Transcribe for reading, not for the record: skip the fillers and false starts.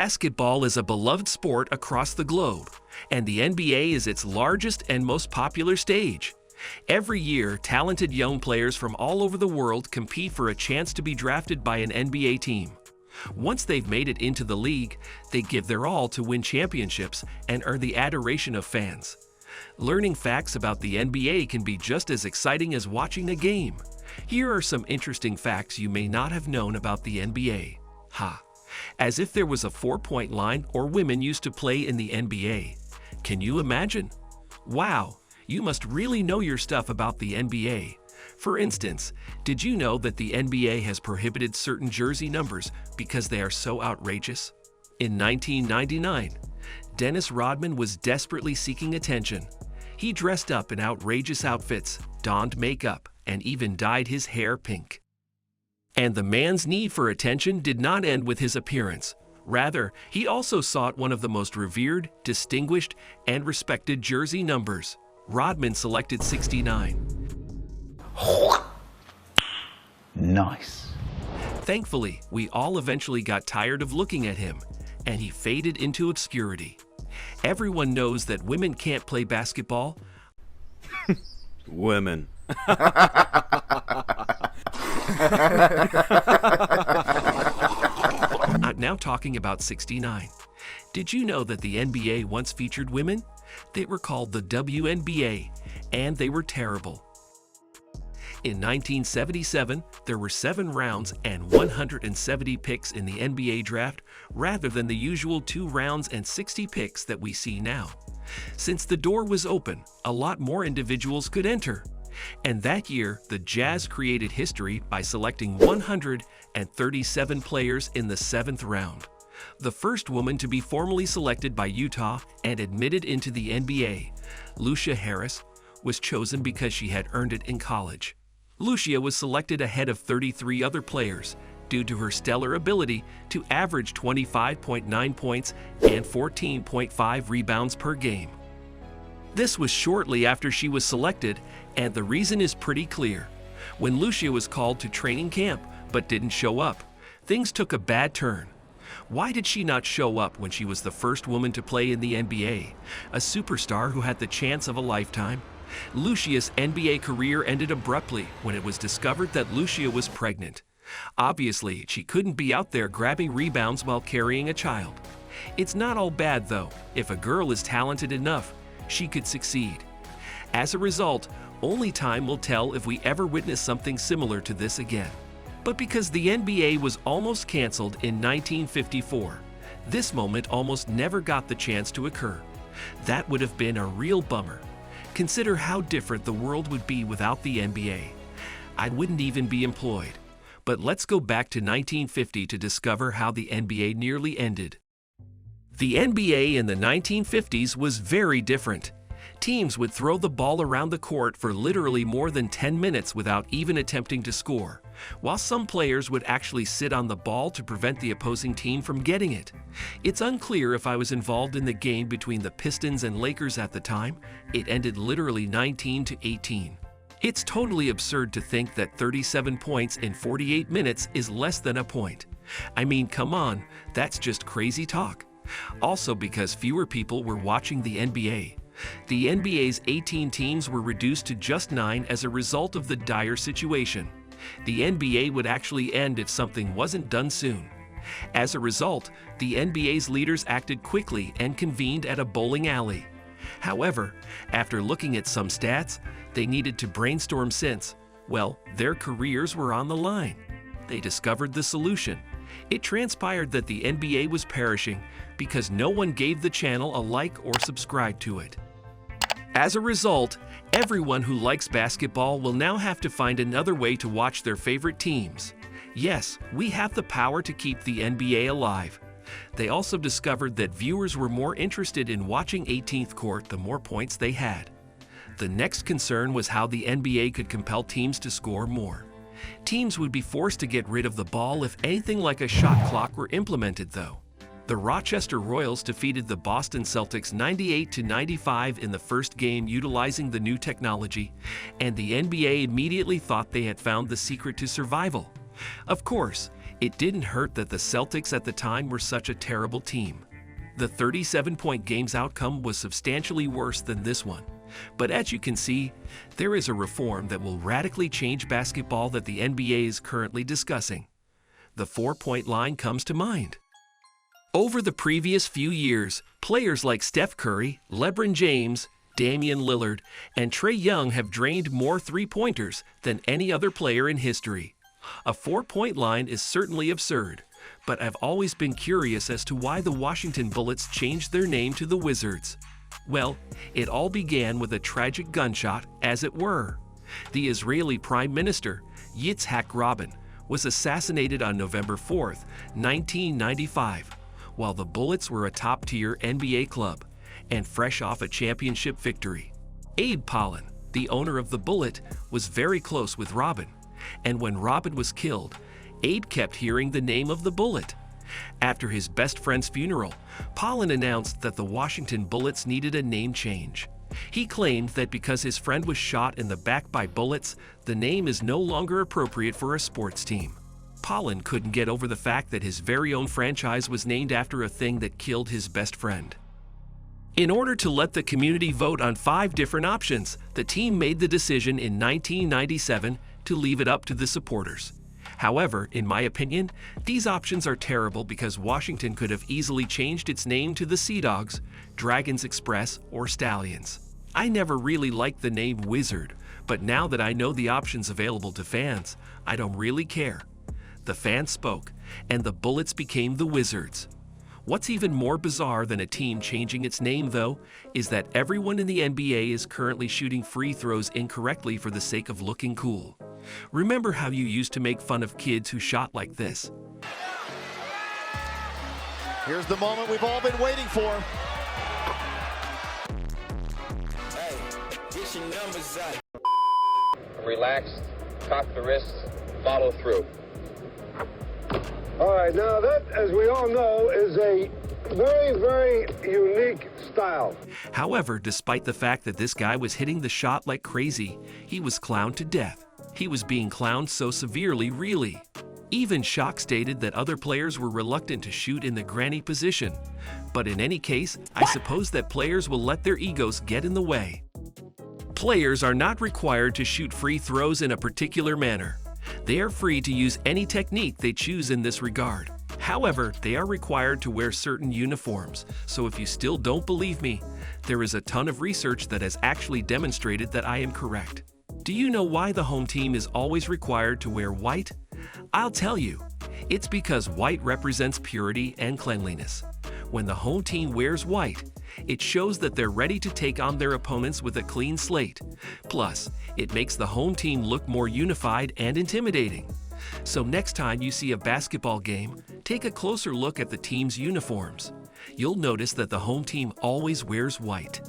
Basketball is a beloved sport across the globe, and the NBA is its largest and most popular stage. Every year, talented young players from all over the world compete for a chance to be drafted by an NBA team. Once they've made it into the league, they give their all to win championships and earn the adoration of fans. Learning facts about the NBA can be just as exciting as watching a game. Here are some interesting facts you may not have known about the NBA. As if there was a 4-point line or women used to play in the NBA. Can you imagine? Wow, you must really know your stuff about the NBA. For instance, did you know that the NBA has prohibited certain jersey numbers because they are so outrageous? In 1999, Dennis Rodman was desperately seeking attention. He dressed up in outrageous outfits, donned makeup, and even dyed his hair pink. And the man's need for attention did not end with his appearance. Rather, he also sought one of the most revered, distinguished, and respected jersey numbers. Rodman selected 69. Nice. Thankfully, we all eventually got tired of looking at him, and he faded into obscurity. Everyone knows that women can't play basketball. Women. I'm now talking about 69. Did you know that the NBA once featured women? They were called the WNBA, and they were terrible. In 1977, there were 7 rounds and 170 picks in the NBA draft rather than the usual 2 rounds and 60 picks that we see now. Since the door was open, a lot more individuals could enter. And that year, the Jazz created history by selecting 137 players in the 7th round. The first woman to be formally selected by Utah and admitted into the NBA, Lucia Harris, was chosen because she had earned it in college. Lucia was selected ahead of 33 other players due to her stellar ability to average 25.9 points and 14.5 rebounds per game. This was shortly after she was selected, and the reason is pretty clear. When Lucia was called to training camp but didn't show up, things took a bad turn. Why did she not show up when she was the first woman to play in the NBA, a superstar who had the chance of a lifetime? Lucia's NBA career ended abruptly when it was discovered that Lucia was pregnant. Obviously, she couldn't be out there grabbing rebounds while carrying a child. It's not all bad though. If a girl is talented enough, she could succeed. As a result, only time will tell if we ever witness something similar to this again. But because the NBA was almost canceled in 1954, this moment almost never got the chance to occur. That would have been a real bummer. Consider how different the world would be without the NBA. I wouldn't even be employed. But let's go back to 1950 to discover how the NBA nearly ended. The NBA in the 1950s was very different. Teams would throw the ball around the court for literally more than 10 minutes without even attempting to score, while some players would actually sit on the ball to prevent the opposing team from getting it. It's unclear if I was involved in the game between the Pistons and Lakers at the time. It ended literally 19-18. It's totally absurd to think that 37 points in 48 minutes is less than a point. I mean, come on, that's just crazy talk. Also because fewer people were watching the NBA. The NBA's 18 teams were reduced to just 9 as a result of the dire situation. The NBA would actually end if something wasn't done soon. As a result, the NBA's leaders acted quickly and convened at a bowling alley. However, after looking at some stats, they needed to brainstorm since, well, their careers were on the line. They discovered the solution. It transpired that the NBA was perishing because no one gave the channel a like or subscribe to it. As a result, everyone who likes basketball will now have to find another way to watch their favorite teams. Yes, we have the power to keep the NBA alive. They also discovered that viewers were more interested in watching 18th court the more points they had. The next concern was how the NBA could compel teams to score more. Teams would be forced to get rid of the ball if anything like a shot clock were implemented though. The Rochester Royals defeated the Boston Celtics 98-95 in the first game utilizing the new technology, and the NBA immediately thought they had found the secret to survival. Of course, It didn't hurt that the Celtics at the time were such a terrible team. The 37-point game's outcome was substantially worse than this one. But as you can see, there is a reform that will radically change basketball that the NBA is currently discussing. The 4-point line comes to mind. Over the previous few years, players like Steph Curry, LeBron James, Damian Lillard, and Trae Young have drained more three-pointers than any other player in history. A 4-point line is certainly absurd, but I've always been curious as to why the Washington Bullets changed their name to the Wizards. Well, it all began with a tragic gunshot, as it were. The Israeli Prime Minister, Yitzhak Rabin, was assassinated on November 4, 1995, while the Bullets were a top-tier NBA club and fresh off a championship victory. Abe Pollan, the owner of the Bullet, was very close with Rabin, and when Rabin was killed, Abe kept hearing the name of the Bullet. After his best friend's funeral, Pollan announced that the Washington Bullets needed a name change. He claimed that because his friend was shot in the back by bullets, the name is no longer appropriate for a sports team. Pollan couldn't get over the fact that his very own franchise was named after a thing that killed his best friend. In order to let the community vote on 5 different options, the team made the decision in 1997 to leave it up to the supporters. However, in my opinion, these options are terrible because Washington could have easily changed its name to the Sea Dogs, Dragons Express, or Stallions. I never really liked the name Wizard, but now that I know the options available to fans, I don't really care. The fans spoke, and the Bullets became the Wizards. What's even more bizarre than a team changing its name, though, is that everyone in the NBA is currently shooting free throws incorrectly for the sake of looking cool. Remember how you used to make fun of kids who shot like this? Here's the moment we've all been waiting for. Hey, get your numbers up. Relax, cock the wrists, follow through. All right, now that, as we all know, is a very, very unique style. However, despite the fact that this guy was hitting the shot like crazy, he was clowned to death. He was being clowned so severely, really. Even Shaq stated that other players were reluctant to shoot in the granny position. But in any case, I suppose that players will let their egos get in the way. Players are not required to shoot free throws in a particular manner. They are free to use any technique they choose in this regard. However, they are required to wear certain uniforms, so if you still don't believe me, there is a ton of research that has actually demonstrated that I am correct. Do you know why the home team is always required to wear white? I'll tell you. It's because white represents purity and cleanliness. When the home team wears white, it shows that they're ready to take on their opponents with a clean slate. Plus, it makes the home team look more unified and intimidating. So next time you see a basketball game, take a closer look at the team's uniforms. You'll notice that the home team always wears white.